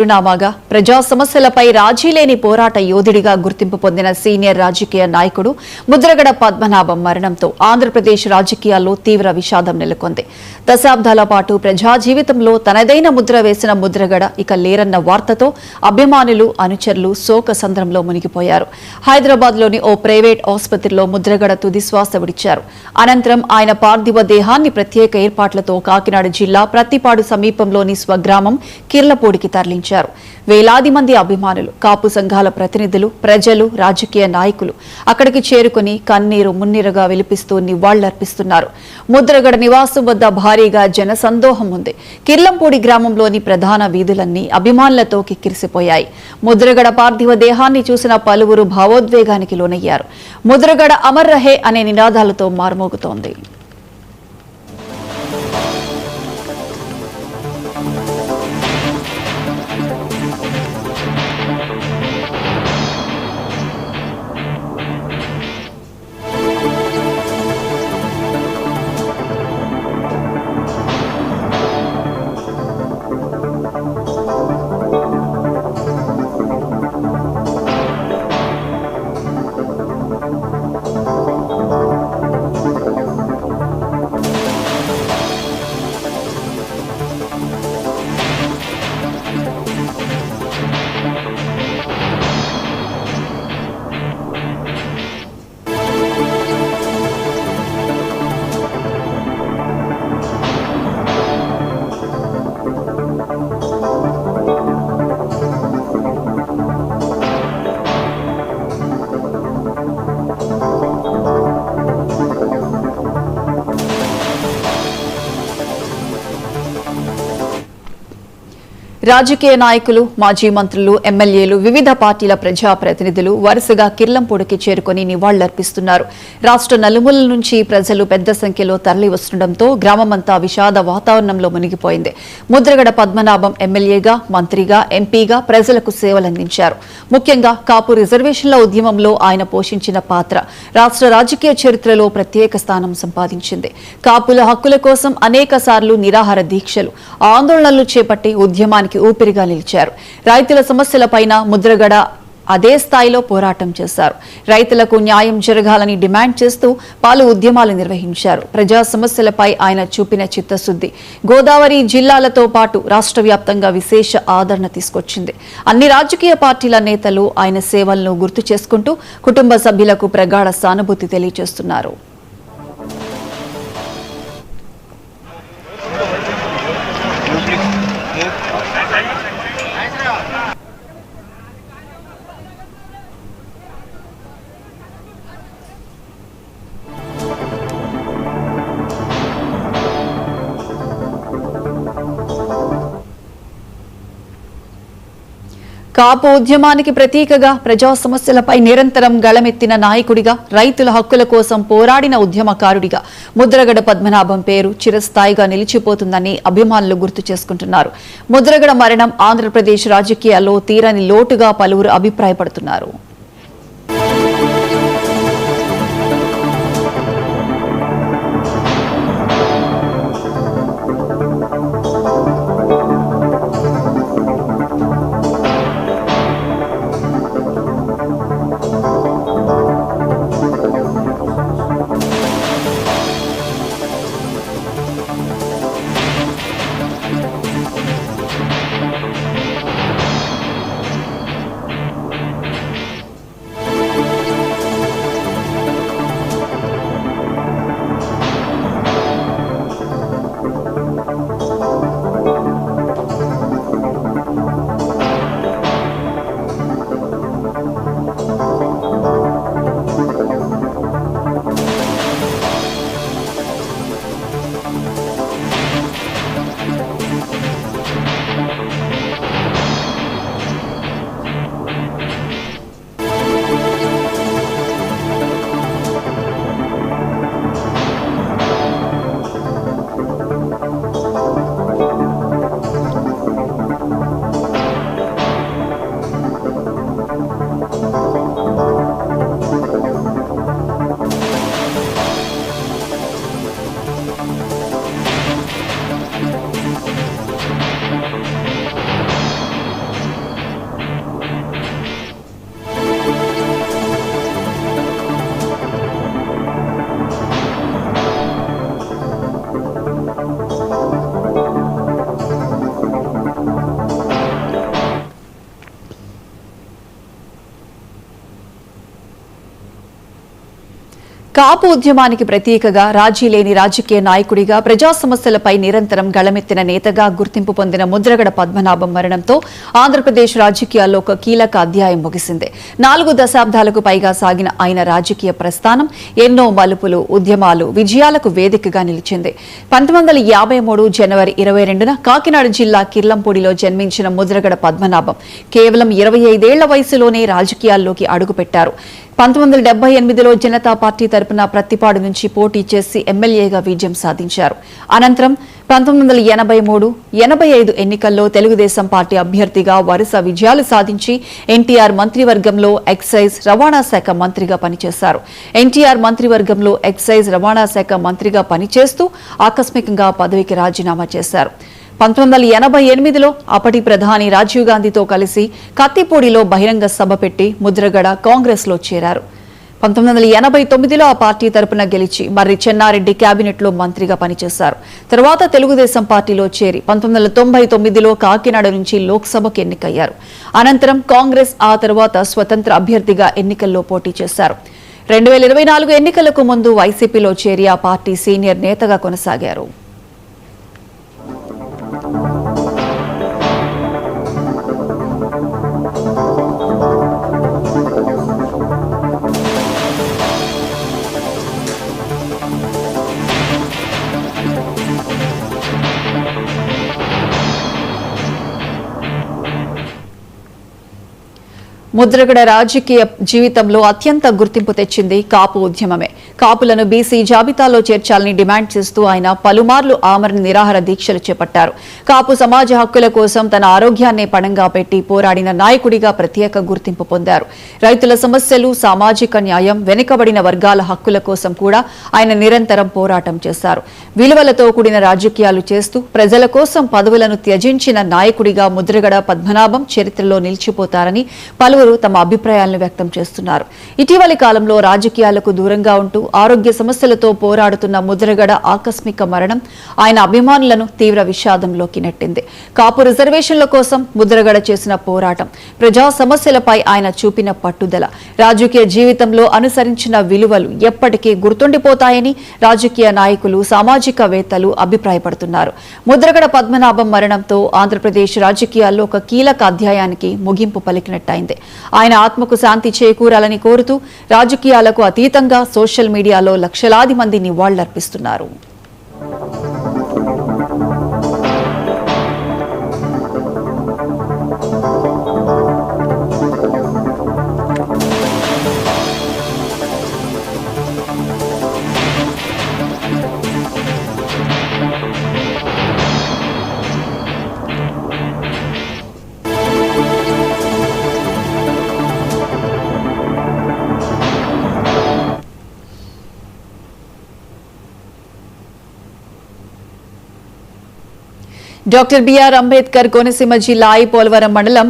చిరునామాగా ప్రజా సమస్యలపై రాజీలేని పోరాట యోధుడిగా గుర్తింపు పొందిన సీనియర్ రాజకీయ నాయకుడు ముద్రగడ పద్మనాభం మరణంతో ఆంధ్రప్రదేశ్ రాజకీయాల్లో తీవ్ర విషాదం నెలకొంది. దశాబ్దాల పాటు ప్రజా జీవితంలో తనదైన ముద్ర వేసిన ముద్రగడ ఇక లేరన్న వార్తతో అభిమానులు, అనుచరులు శోక సంద్రంలో మునిగిపోయారు. హైదరాబాద్లోని ఓ ప్రైవేట్ ఆసుపత్రిలో ముద్రగడ తుదిశ్వాస విడిచారు. అనంతరం ఆయన పార్థివ దేహాన్ని ప్రత్యేక ఏర్పాట్లతో కాకినాడ జిల్లా ప్రత్తిపాడు సమీపంలోని స్వగ్రామం కిర్లపూడికి తరలించారు. వేలాది మంది అభిమానులు, కాపు సంఘాల ప్రతినిధులు, ప్రజలు, రాజకీయ నాయకులు అక్కడికి చేరుకుని కన్నీరు మున్నీరుగా విలిపిస్తూ నివాళులర్పిస్తున్నారు. ముద్రగడ నివాసం వద్ద భారీగా జనసందోహం ఉంది. కిర్లంపూడి గ్రామంలోని ప్రధాన వీధులన్నీ అభిమానులతో కిక్కిరిసిపోయాయి. ముద్రగడ పార్థివ దేహాన్ని చూసిన పలువురు భావోద్వేగానికి లోనయ్యారు. ముద్రగడ అమర్ రహే అనే నినాదాలతో మార్మోగుతోంది. రాజకీయ నాయకులు, మాజీ మంత్రులు, ఎమ్మెల్యేలు, వివిధ పార్టీల ప్రజాప్రతినిధులు వరుసగా కిర్లంపూడికి చేరుకుని నివాళులర్పిస్తున్నారు. రాష్ట్ర నలుమూలల నుంచి ప్రజలు పెద్ద సంఖ్యలో తరలి వస్తుండటంతో గ్రామమంతా విషాద వాతావరణంలో మునిగిపోయింది. ముద్రగడ పద్మనాభం ఎమ్మెల్యేగా, మంత్రిగా, ఎంపీగా ప్రజలకు సేవలందించారు. ముఖ్యంగా కాపు రిజర్వేషన్ల ఉద్యమంలో ఆయన పోషించిన పాత్ర రాష్ట్ర రాజకీయ చరిత్రలో ప్రత్యేక స్థానం సంపాదించింది. కాపుల హక్కుల కోసం అనేక సార్లు నిరాహార దీక్షలు, ఆందోళనలు చేపట్టి ఉద్యమానికి ఊపిరిగా నిలిచారు. రైతుల సమస్యలపైన ముద్రగడ అదే స్థాయిలో పోరాటం చేశారు. రైతులకు న్యాయం జరగాలని డిమాండ్ చేస్తూ పలు ఉద్యమాలు నిర్వహించారు. ప్రజా సమస్యలపై ఆయన చూపిన చిత్తశుద్ధి గోదావరి జిల్లాలతో పాటు రాష్ట్ర వ్యాప్తంగా విశేష ఆదరణ తీసుకొచ్చింది. అన్ని రాజకీయ పార్టీల నేతలు ఆయన సేవలను గుర్తు చేసుకుంటూ కుటుంబ సభ్యులకు ప్రగాఢ సానుభూతి తెలియజేస్తున్నారు. కాపు ఉద్యమానికి ప్రతీకగా ప్రజా సమస్యలపై నిరంతరం గళమెత్తిన నాయకుడిగా, రైతుల హక్కుల కోసం పోరాడిన ఉద్యమకారుడిగా ముద్రగడ పద్మనాభం పేరు చిరస్థాయిగా నిలిచిపోతుందని అభిమానులు గుర్తు చేసుకుంటున్నారు. ముద్రగడ మరణం ఆంధ్రప్రదేశ్ రాజకీయాల్లో తీరని లోటుగా పలువురు అభిప్రాయపడుతున్నారు. కాపు ఉద్యమానికి ప్రతీకగా రాజీ లేని రాజకీయ నాయకుడిగా ప్రజా సమస్యలపై నిరంతరం గళమెత్తిన నేతగా గుర్తింపు పొందిన ముద్రగడ పద్మనాభం మరణంతో ఆంధ్రప్రదేశ్ రాజకీయాల్లో ఒక కీలక అధ్యాయం ముగిసింది. 4 దశాబ్దాలకు పైగా సాగిన ఆయన రాజకీయ ప్రస్థానం ఎన్నో మలుపులు, ఉద్యమాలు, విజయాలకు వేదికగా నిలిచింది. 1953 జనవరి 22న కాకినాడ జిల్లా కిర్లంపూడిలో జన్మించిన ముద్రగడ పద్మనాభం కేవలం 25 ఏళ్ల వయసులోనే రాజకీయాల్లోకి అడుగుపెట్టారు. 1978లో జనతా పార్టీ తరపున ప్రత్తిపాడు నుంచి పోటీ చేసి ఎమ్మెల్యేగా విజయం సాధించారు. అనంతరం 1983, 85 ఎన్నికల్లో తెలుగుదేశం పార్టీ అభ్యర్థిగా వరుస విజయాలు సాధించి ఎన్టీఆర్ మంత్రివర్గంలో ఎక్సైజ్, రవాణా శాఖ మంత్రిగా పనిచేశారు. ఎన్టీఆర్ మంత్రివర్గంలో ఎక్సైజ్, రవాణా శాఖ మంత్రిగా పనిచేస్తూ ఆకస్మికంగా పదవికి రాజీనామా చేశారు. 1988లో అప్పటి ప్రధాని రాజీవ్ గాంధీతో కలిసి కత్తిపూడిలో బహిరంగ సభ పెట్టి ముద్రగడ కాంగ్రెస్లో చేరారు. 1989లో ఆ పార్టీ తరపున గెలిచి మర్రి చెన్నారెడ్డి కేబినెట్లో మంత్రిగా పనిచేశారు. తర్వాత తెలుగుదేశం పార్టీలో చేరి 1999లో కాకినాడ నుంచి లోక్సభకు ఎన్నికయ్యారు. అనంతరం కాంగ్రెస్, ఆ తర్వాత స్వతంత్ర అభ్యర్థిగా ఎన్నికల్లో పోటీ చేశారు. 2024 ఎన్నికలకు ముందు వైసీపీలో చేరి ఆ పార్టీ సీనియర్ నేతగా కొనసాగారు. ముద్రగడ రాజకీయ జీవితంలో అత్యంత గుర్తింపు తెచ్చింది కాపు ఉద్యమమే. కాపులను బీసీ జాబితాలో చేర్చాలని డిమాండ్ చేస్తూ ఆయన పలుమార్లు ఆమరణ నిరాహార దీక్షలు చేపట్టారు. కాపు సమాజ హక్కుల కోసం తన ఆరోగ్యాన్నే పణంగా పెట్టి పోరాడిన నాయకుడిగా ప్రత్యేక గుర్తింపు పొందారు. రైతుల సమస్యలు, సామాజిక న్యాయం, వెనుకబడిన వర్గాల హక్కుల కోసం కూడా ఆయన నిరంతరం పోరాటం చేశారు. విలువలతో కూడిన రాజకీయాలు చేస్తూ ప్రజల కోసం పదవులను త్యజించిన నాయకుడిగా ముద్రగడ పద్మనాభం చరిత్రలో నిలిచిపోతారని పలువురు తమ అభిప్రాయాలను వ్యక్తం చేస్తున్నారు. ఇటీవలి కాలంలో రాజకీయాలకు దూరంగా ఉంటూ ఆరోగ్య సమస్యలతో పోరాడుతున్న ముద్రగడ ఆకస్మిక మరణం ఆయన అభిమానులను తీవ్ర విషాదంలోకి నెట్టింది. కాపు రిజర్వేషన్ల కోసం ముద్రగడ చేసిన పోరాటం, ప్రజా సమస్యలపై ఆయన చూపిన పట్టుదల, రాజకీయ జీవితంలో అనుసరించిన విలువలు ఎప్పటికీ గుర్తుండిపోతాయని రాజకీయ నాయకులు, సామాజికవేత్తలు అభిప్రాయపడుతున్నారు. ముద్రగడ పద్మనాభం మరణంతో ఆంధ్రప్రదేశ్ రాజకీయాల్లో ఒక కీలక అధ్యాయానికి ముగింపు పలికినట్టయింది. ఆయన ఆత్మకు శాంతి చేకూరాలని కోరుతూ రాజకీయాలకు అతీతంగా సోషల్ మీడియాలో లక్షలాది మంది నివాళులర్పిస్తున్నారు. డాక్టర్ బిఆర్ అంబేద్కర్ కోనసీమ జిల్లా పోలవరం మండలం